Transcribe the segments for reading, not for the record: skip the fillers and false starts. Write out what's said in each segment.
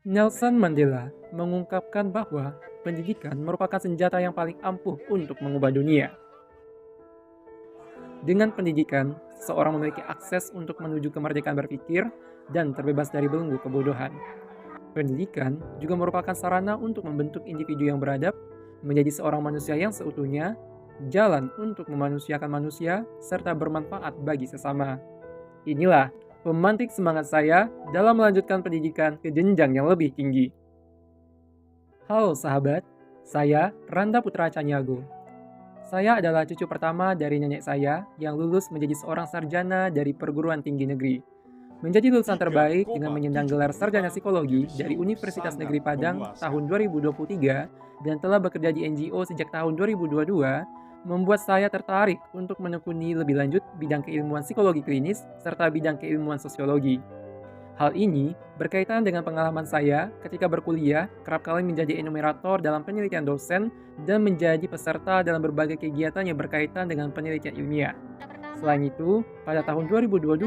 Nelson Mandela mengungkapkan bahwa pendidikan merupakan senjata yang paling ampuh untuk mengubah dunia. Dengan pendidikan, seseorang memiliki akses untuk menuju kemerdekaan berpikir dan terbebas dari belenggu kebodohan. Pendidikan juga merupakan sarana untuk membentuk individu yang beradab, menjadi seorang manusia yang seutuhnya, jalan untuk memanusiakan manusia, serta bermanfaat bagi sesama. Inilah pemantik semangat saya dalam melanjutkan pendidikan ke jenjang yang lebih tinggi. Halo sahabat, saya Randa Putra Canyago. Saya adalah cucu pertama dari nenek saya yang lulus menjadi seorang sarjana dari perguruan tinggi negeri. Menjadi lulusan Tiga terbaik dengan koma menyandang tujuh gelar sarjana meter psikologi dari dari Seoul Universitas sangat Negeri Padang memuaskan. tahun 2023 dan telah bekerja di NGO sejak tahun 2022, membuat saya tertarik untuk menekuni lebih lanjut bidang keilmuan psikologi klinis serta bidang keilmuan sosiologi. Hal ini berkaitan dengan pengalaman saya ketika berkuliah, kerap kali menjadi enumerator dalam penelitian dosen dan menjadi peserta dalam berbagai kegiatan yang berkaitan dengan penelitian ilmiah. Selain itu, pada tahun 2022,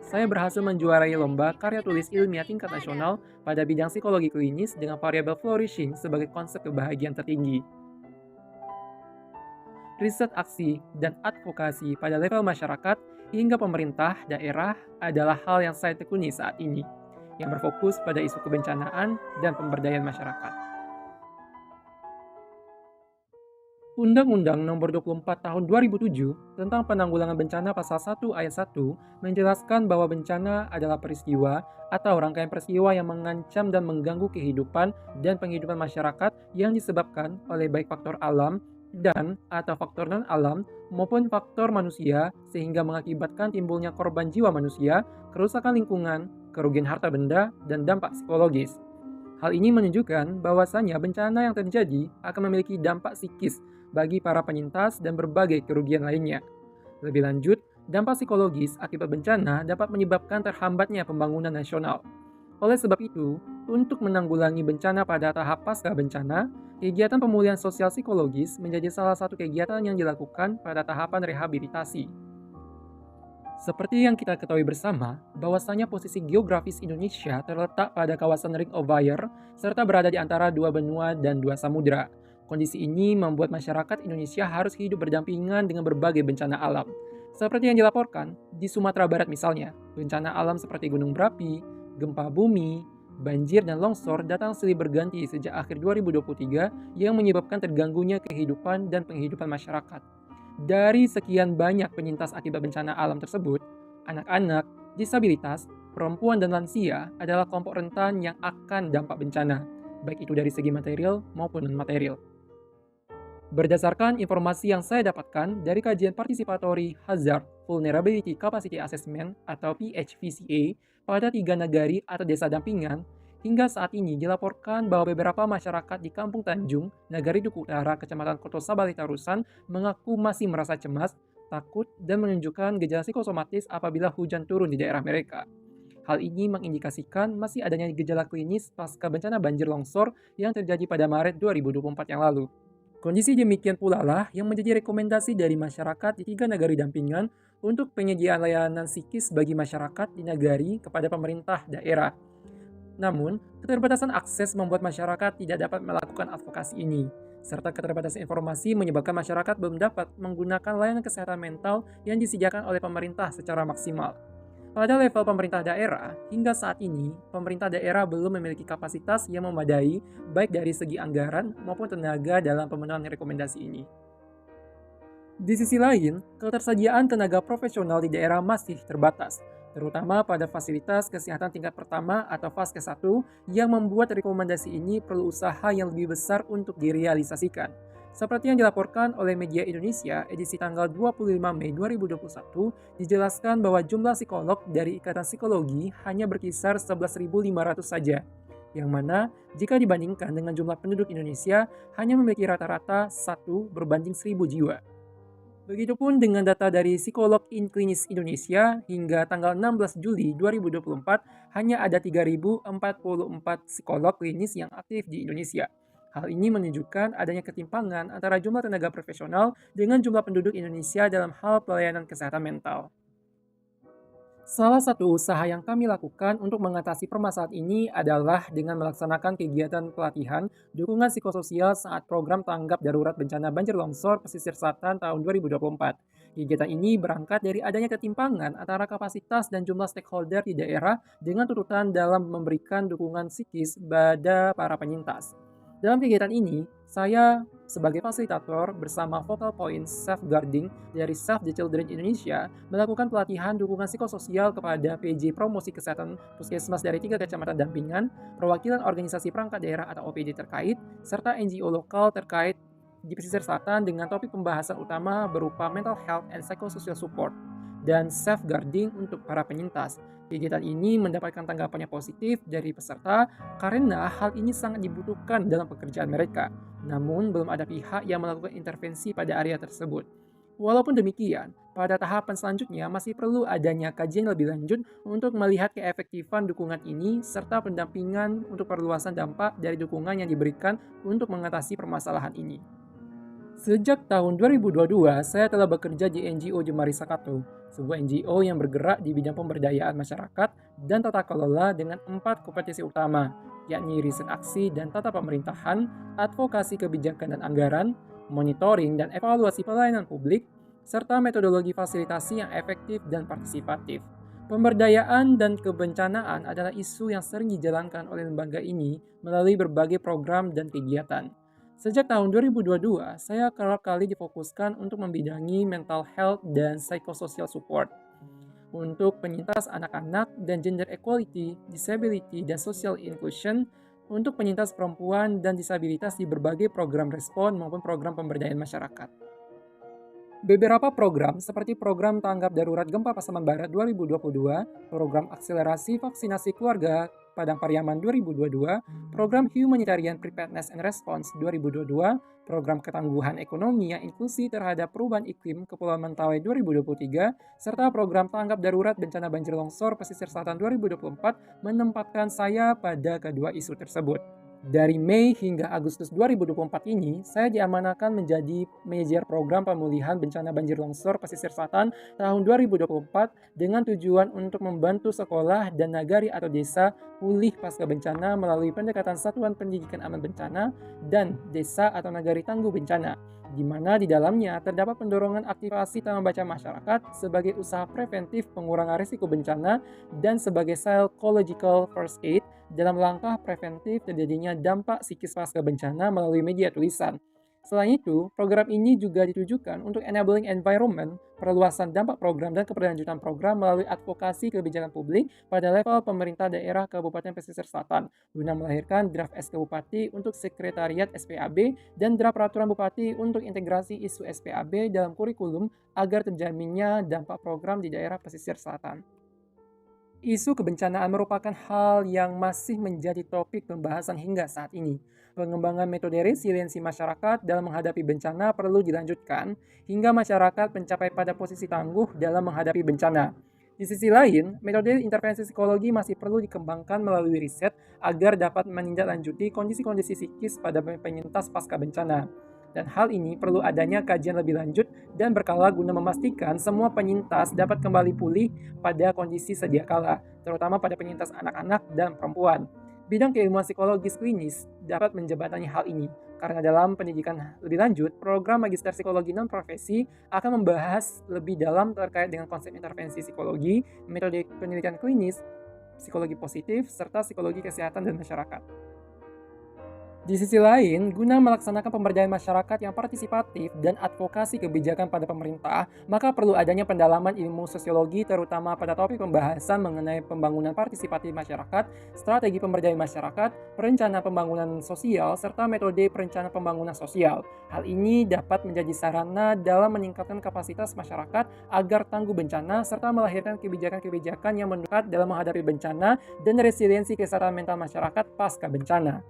saya berhasil menjuarai lomba karya tulis ilmiah tingkat nasional pada bidang psikologi klinis dengan variabel flourishing sebagai konsep kebahagiaan tertinggi. Riset aksi dan advokasi pada level masyarakat hingga pemerintah daerah adalah hal yang saya tekuni saat ini, yang berfokus pada isu kebencanaan dan pemberdayaan masyarakat. Undang-Undang Nomor 24 Tahun 2007 tentang Penanggulangan Bencana Pasal 1 Ayat 1 menjelaskan bahwa bencana adalah peristiwa atau rangkaian peristiwa yang mengancam dan mengganggu kehidupan dan penghidupan masyarakat yang disebabkan oleh baik faktor alam dan atau faktor non-alam maupun faktor manusia sehingga mengakibatkan timbulnya korban jiwa manusia, kerusakan lingkungan, kerugian harta benda, dan dampak psikologis. Hal ini menunjukkan bahwasannya bencana yang terjadi akan memiliki dampak psikis bagi para penyintas dan berbagai kerugian lainnya. Lebih lanjut, dampak psikologis akibat bencana dapat menyebabkan terhambatnya pembangunan nasional. Oleh sebab itu, untuk menanggulangi bencana pada tahap pasca bencana, kegiatan pemulihan sosial psikologis menjadi salah satu kegiatan yang dilakukan pada tahapan rehabilitasi. Seperti yang kita ketahui bersama, bahwasanya posisi geografis Indonesia terletak pada kawasan Ring of Fire serta berada di antara dua benua dan dua samudera. Kondisi ini membuat masyarakat Indonesia harus hidup berdampingan dengan berbagai bencana alam. Seperti yang dilaporkan di Sumatera Barat misalnya, bencana alam seperti gunung berapi, gempa bumi, banjir dan longsor datang silih berganti sejak akhir 2023 yang menyebabkan terganggunya kehidupan dan penghidupan masyarakat. Dari sekian banyak penyintas akibat bencana alam tersebut, anak-anak, disabilitas, perempuan, dan lansia adalah kelompok rentan yang akan dampak bencana, baik itu dari segi material maupun non-material. Berdasarkan informasi yang saya dapatkan dari kajian Participatory Hazard Vulnerability Capacity Assessment atau PHVCA pada 3 nagari atau desa dampingan, hingga saat ini dilaporkan bahwa beberapa masyarakat di Kampung Tanjung, Nagari Duku Utara, Kecamatan Koto Sabali Tarusan mengaku masih merasa cemas, takut, dan menunjukkan gejala psikosomatis apabila hujan turun di daerah mereka. Hal ini mengindikasikan masih adanya gejala klinis pasca bencana banjir longsor yang terjadi pada Maret 2024 yang lalu. Kondisi demikian pula lah yang menjadi rekomendasi dari masyarakat di 3 nagari dampingan untuk penyediaan layanan psikis bagi masyarakat di nagari kepada pemerintah daerah. Namun, keterbatasan akses membuat masyarakat tidak dapat melakukan advokasi ini, serta keterbatasan informasi menyebabkan masyarakat belum dapat menggunakan layanan kesehatan mental yang disediakan oleh pemerintah secara maksimal. Pada level pemerintah daerah, hingga saat ini, pemerintah daerah belum memiliki kapasitas yang memadai baik dari segi anggaran maupun tenaga dalam pemenuhan rekomendasi ini. Di sisi lain, ketersediaan tenaga profesional di daerah masih terbatas, terutama pada fasilitas kesehatan tingkat pertama atau Vaskes 1 yang membuat rekomendasi ini perlu usaha yang lebih besar untuk direalisasikan. Seperti yang dilaporkan oleh Media Indonesia edisi tanggal 25 Mei 2021, dijelaskan bahwa jumlah psikolog dari Ikatan Psikologi hanya berkisar 11.500 saja, yang mana jika dibandingkan dengan jumlah penduduk Indonesia hanya memiliki rata-rata 1/1000 jiwa. Begitupun dengan data dari Psikolog in Klinis Indonesia hingga tanggal 16 Juli 2024 hanya ada 3.044 psikolog klinis yang aktif di Indonesia. Hal ini menunjukkan adanya ketimpangan antara jumlah tenaga profesional dengan jumlah penduduk Indonesia dalam hal pelayanan kesehatan mental. Salah satu usaha yang kami lakukan untuk mengatasi permasalahan ini adalah dengan melaksanakan kegiatan pelatihan dukungan psikososial saat program tanggap darurat bencana banjir longsor pesisir selatan tahun 2024. Kegiatan ini berangkat dari adanya ketimpangan antara kapasitas dan jumlah stakeholder di daerah dengan tuntutan dalam memberikan dukungan psikis pada para penyintas. Dalam kegiatan ini, saya sebagai fasilitator bersama Focal Point Safeguarding dari Save the Children Indonesia melakukan pelatihan dukungan psikososial kepada PJ Promosi Kesehatan Puskesmas dari 3 kecamatan dampingan, perwakilan organisasi perangkat daerah atau OPD terkait, serta NGO lokal terkait di pesisir selatan dengan topik pembahasan utama berupa mental health and psychosocial support dan safeguarding untuk para penyintas. Kegiatan ini mendapatkan tanggapan yang positif dari peserta karena hal ini sangat dibutuhkan dalam pekerjaan mereka. Namun, belum ada pihak yang melakukan intervensi pada area tersebut. Walaupun demikian, pada tahapan selanjutnya masih perlu adanya kajian lebih lanjut untuk melihat keefektifan dukungan ini serta pendampingan untuk perluasan dampak dari dukungan yang diberikan untuk mengatasi permasalahan ini. Sejak tahun 2022, saya telah bekerja di NGO Jemari Sakato, sebuah NGO yang bergerak di bidang pemberdayaan masyarakat dan tata kelola dengan 4 kompetensi utama, yakni riset aksi dan tata pemerintahan, advokasi kebijakan dan anggaran, monitoring dan evaluasi pelayanan publik, serta metodologi fasilitasi yang efektif dan partisipatif. Pemberdayaan dan kebencanaan adalah isu yang sering dijalankan oleh lembaga ini melalui berbagai program dan kegiatan. Sejak tahun 2022, saya kerap kali difokuskan untuk membidangi mental health dan psychosocial support untuk penyintas anak-anak dan gender equality, disability, dan social inclusion untuk penyintas perempuan dan disabilitas di berbagai program respon maupun program pemberdayaan masyarakat. Beberapa program seperti program tanggap darurat gempa Pasaman Barat 2022, program akselerasi vaksinasi keluarga Padang Pariaman 2022, program Humanitarian Preparedness and Response 2022, program ketangguhan ekonomi yang inklusi terhadap perubahan iklim Kepulauan Mentawai 2023, serta program tanggap darurat bencana banjir longsor pesisir selatan 2024 menempatkan saya pada kedua isu tersebut. Dari Mei hingga Agustus 2024 ini, saya diamanahkan menjadi manajer program pemulihan bencana banjir longsor pesisir selatan tahun 2024 dengan tujuan untuk membantu sekolah dan nagari atau desa pulih pasca bencana melalui pendekatan satuan pendidikan aman bencana dan desa atau nagari tangguh bencana, di mana di dalamnya terdapat pendorongan aktivasi tangan baca masyarakat sebagai usaha preventif pengurangan risiko bencana dan sebagai psychological first aid dalam langkah preventif terjadinya dampak psikis pasca bencana melalui media tulisan. Selain itu, program ini juga ditujukan untuk enabling environment, perluasan dampak program dan keberlanjutan program melalui advokasi kebijakan publik pada level pemerintah daerah Kabupaten Pesisir Selatan, guna melahirkan draft SK Bupati untuk Sekretariat SPAB dan draft Peraturan Bupati untuk integrasi isu SPAB dalam kurikulum agar terjaminnya dampak program di daerah Pesisir Selatan. Isu kebencanaan merupakan hal yang masih menjadi topik pembahasan hingga saat ini. Pengembangan metode resiliensi masyarakat dalam menghadapi bencana perlu dilanjutkan hingga masyarakat mencapai pada posisi tangguh dalam menghadapi bencana. Di sisi lain, metode intervensi psikologi masih perlu dikembangkan melalui riset agar dapat menindaklanjuti kondisi-kondisi psikis pada penyintas pasca bencana. Dan hal ini perlu adanya kajian lebih lanjut dan berkala guna memastikan semua penyintas dapat kembali pulih pada kondisi sedia kala, terutama pada penyintas anak-anak dan perempuan. Bidang keilmuan psikologis klinis dapat menjembatani hal ini, karena dalam pendidikan lebih lanjut, program Magister Psikologi Non-Profesi akan membahas lebih dalam terkait dengan konsep intervensi psikologi, metode penelitian klinis, psikologi positif, serta psikologi kesehatan dan masyarakat. Di sisi lain, guna melaksanakan pemberdayaan masyarakat yang partisipatif dan advokasi kebijakan pada pemerintah, maka perlu adanya pendalaman ilmu sosiologi terutama pada topik pembahasan mengenai pembangunan partisipatif masyarakat, strategi pemberdayaan masyarakat, perencanaan pembangunan sosial, serta metode perencanaan pembangunan sosial. Hal ini dapat menjadi sarana dalam meningkatkan kapasitas masyarakat agar tangguh bencana serta melahirkan kebijakan-kebijakan yang mendekat dalam menghadapi bencana dan resiliensi kesehatan mental masyarakat pasca bencana.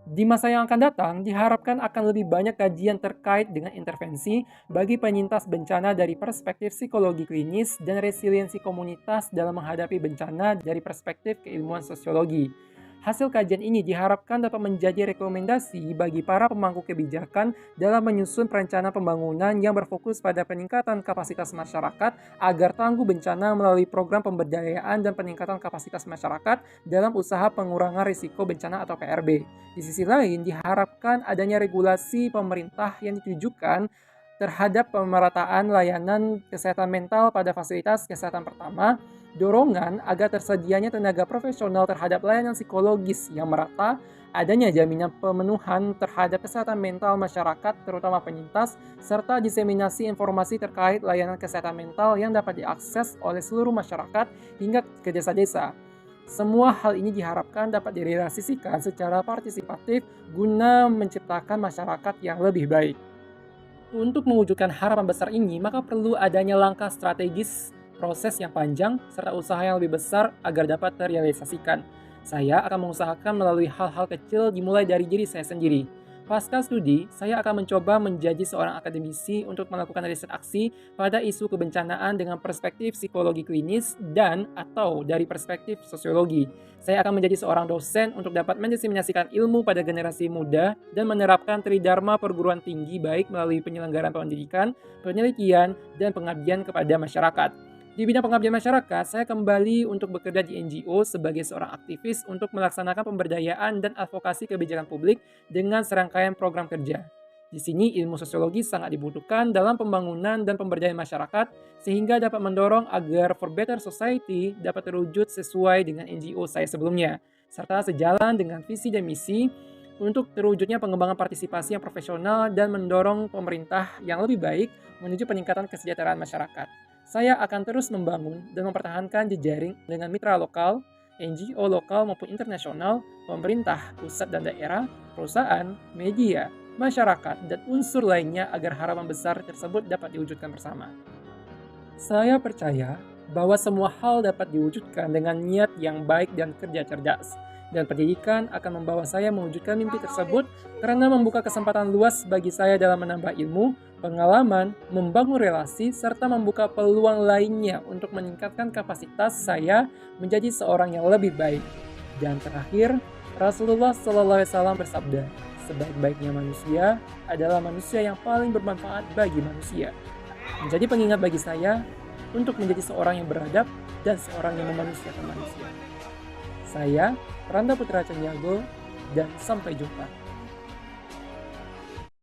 Di masa yang akan datang, diharapkan akan lebih banyak kajian terkait dengan intervensi bagi penyintas bencana dari perspektif psikologi klinis dan resiliensi komunitas dalam menghadapi bencana dari perspektif keilmuan sosiologi. Hasil kajian ini diharapkan dapat menjadi rekomendasi bagi para pemangku kebijakan dalam menyusun perencanaan pembangunan yang berfokus pada peningkatan kapasitas masyarakat agar tangguh bencana melalui program pemberdayaan dan peningkatan kapasitas masyarakat dalam usaha pengurangan risiko bencana atau PRB. Di sisi lain, diharapkan adanya regulasi pemerintah yang ditujukan terhadap pemerataan layanan kesehatan mental pada fasilitas kesehatan pertama, dorongan agar tersedianya tenaga profesional terhadap layanan psikologis yang merata, adanya jaminan pemenuhan terhadap kesehatan mental masyarakat terutama penyintas, serta diseminasi informasi terkait layanan kesehatan mental yang dapat diakses oleh seluruh masyarakat hingga ke desa-desa. Semua hal ini diharapkan dapat direalisasikan secara partisipatif guna menciptakan masyarakat yang lebih baik. Untuk mewujudkan harapan besar ini, maka perlu adanya langkah strategis, proses yang panjang, serta usaha yang lebih besar agar dapat terrealisasikan. Saya akan mengusahakan melalui hal-hal kecil dimulai dari diri saya sendiri. Pasca studi, saya akan mencoba menjadi seorang akademisi untuk melakukan riset aksi pada isu kebencanaan dengan perspektif psikologi klinis dan atau dari perspektif sosiologi. Saya akan menjadi seorang dosen untuk dapat mendiseminasikan ilmu pada generasi muda dan menerapkan tridharma perguruan tinggi baik melalui penyelenggaraan pendidikan, penelitian, dan pengabdian kepada masyarakat. Di bidang pengabdian masyarakat, saya kembali untuk bekerja di NGO sebagai seorang aktivis untuk melaksanakan pemberdayaan dan advokasi kebijakan publik dengan serangkaian program kerja. Di sini ilmu sosiologi sangat dibutuhkan dalam pembangunan dan pemberdayaan masyarakat sehingga dapat mendorong agar For Better Society dapat terwujud sesuai dengan NGO saya sebelumnya, serta sejalan dengan visi dan misi untuk terwujudnya pengembangan partisipasi yang profesional dan mendorong pemerintah yang lebih baik menuju peningkatan kesejahteraan masyarakat. Saya akan terus membangun dan mempertahankan jejaring dengan mitra lokal, NGO lokal maupun internasional, pemerintah pusat dan daerah, perusahaan, media, masyarakat, dan unsur lainnya agar harapan besar tersebut dapat diwujudkan bersama. Saya percaya bahwa semua hal dapat diwujudkan dengan niat yang baik dan kerja cerdas. Dan pendidikan akan membawa saya mewujudkan mimpi tersebut karena membuka kesempatan luas bagi saya dalam menambah ilmu, pengalaman, membangun relasi, serta membuka peluang lainnya untuk meningkatkan kapasitas saya menjadi seorang yang lebih baik. Dan terakhir, Rasulullah SAW bersabda, sebaik-baiknya manusia adalah manusia yang paling bermanfaat bagi manusia. Menjadi pengingat bagi saya untuk menjadi seorang yang beradab dan seorang yang memanusiakan manusia. Saya, Randa Putra Caniago, dan sampai jumpa.